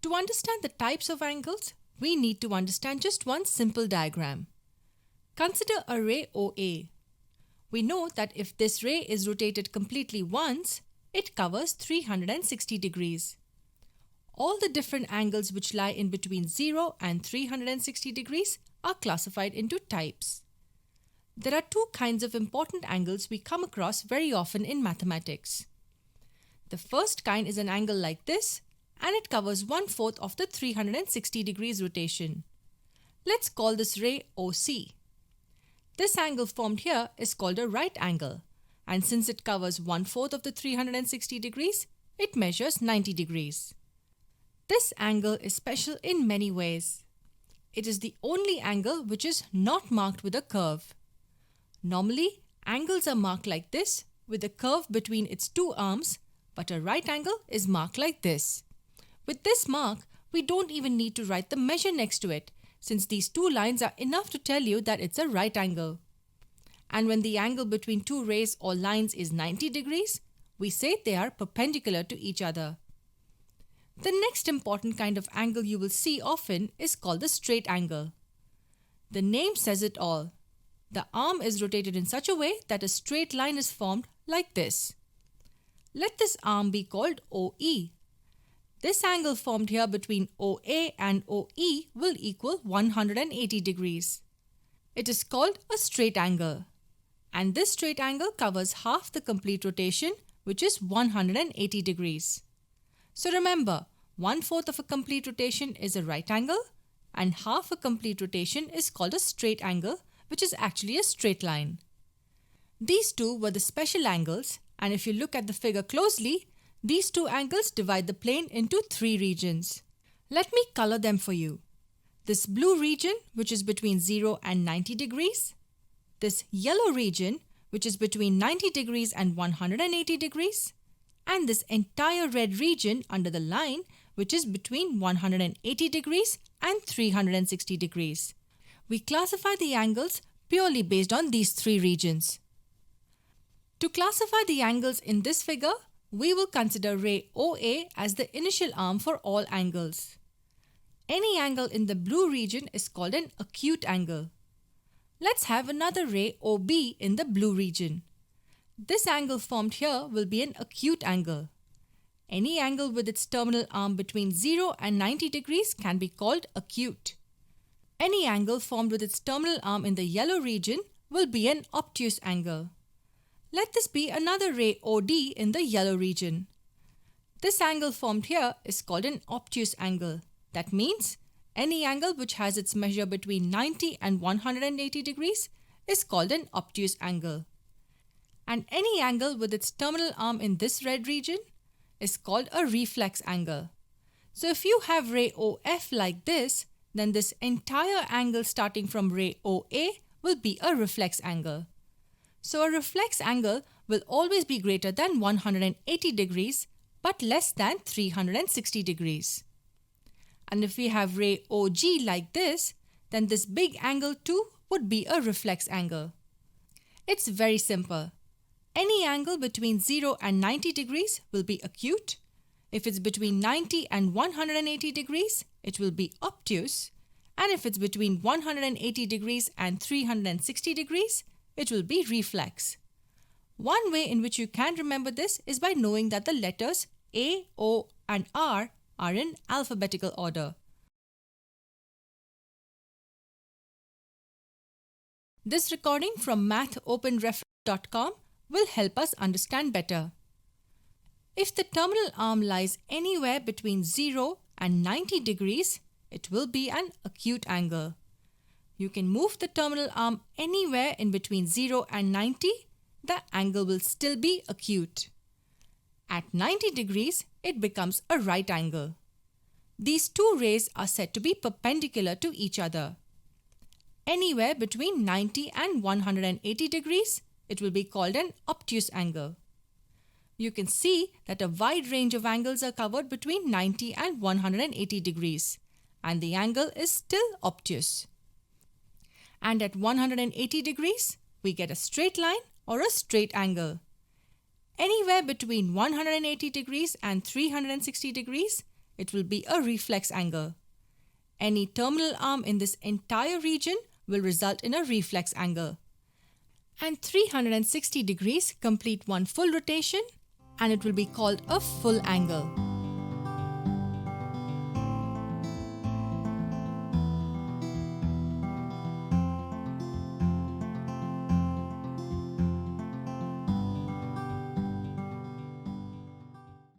To understand the types of angles, we need to understand just one simple diagram. Consider a ray OA. We know that if this ray is rotated completely once, it covers 360 degrees. All the different angles which lie in between 0 and 360 degrees are classified into types. There are two kinds of important angles we come across very often in mathematics. The first kind is an angle like this, and it covers 1/4 of the 360 degrees rotation. Let's call this ray OC. This angle formed here is called a right angle, and since it covers 1/4 of the 360 degrees, it measures 90 degrees. This angle is special in many ways. It is the only angle which is not marked with a curve. Normally, angles are marked like this with a curve between its two arms, but a right angle is marked like this. With this mark, we don't even need to write the measure next to it, since these two lines are enough to tell you that it's a right angle. And when the angle between two rays or lines is 90 degrees, we say they are perpendicular to each other. The next important kind of angle you will see often is called the straight angle. The name says it all. The arm is rotated in such a way that a straight line is formed like this. Let this arm be called OE. This angle formed here between OA and OE will equal 180 degrees. It is called a straight angle. And this straight angle covers half the complete rotation, which is 180 degrees. So remember, 1/4 of a complete rotation is a right angle, and half a complete rotation is called a straight angle, which is actually a straight line. These two were the special angles, and if you look at the figure closely, these two angles divide the plane into three regions. Let me color them for you. This blue region, which is between 0 and 90 degrees. This yellow region, which is between 90 degrees and 180 degrees. And this entire red region under the line, which is between 180 degrees and 360 degrees. We classify the angles purely based on these three regions. To classify the angles in this figure, we will consider ray OA as the initial arm for all angles. Any angle in the blue region is called an acute angle. Let's have another ray OB in the blue region. This angle formed here will be an acute angle. Any angle with its terminal arm between 0 and 90 degrees can be called acute. Any angle formed with its terminal arm in the yellow region will be an obtuse angle. Let this be another ray OD in the yellow region. This angle formed here is called an obtuse angle. That means any angle which has its measure between 90 and 180 degrees is called an obtuse angle. And any angle with its terminal arm in this red region is called a reflex angle. So if you have ray OF like this, then this entire angle starting from ray OA will be a reflex angle. So a reflex angle will always be greater than 180 degrees but less than 360 degrees. And if we have ray OG like this, then this big angle too would be a reflex angle. It's very simple. Any angle between 0 and 90 degrees will be acute. If it's between 90 and 180 degrees, it will be obtuse. And if it's between 180 degrees and 360 degrees, it will be reflex. One way in which you can remember this is by knowing that the letters A, O, and R are in alphabetical order. This recording from mathopenreference.com will help us understand better. If the terminal arm lies anywhere between 0 and 90 degrees, it will be an acute angle. You can move the terminal arm anywhere in between 0 and 90, the angle will still be acute. At 90 degrees, it becomes a right angle. These two rays are said to be perpendicular to each other. Anywhere between 90 and 180 degrees, it will be called an obtuse angle. You can see that a wide range of angles are covered between 90 and 180 degrees, and the angle is still obtuse. And at 180 degrees, we get a straight line or a straight angle. Anywhere between 180 degrees and 360 degrees it will be a reflex angle. Any terminal arm in this entire region will result in a reflex angle. And 360 degrees complete one full rotation and it will be called a full angle.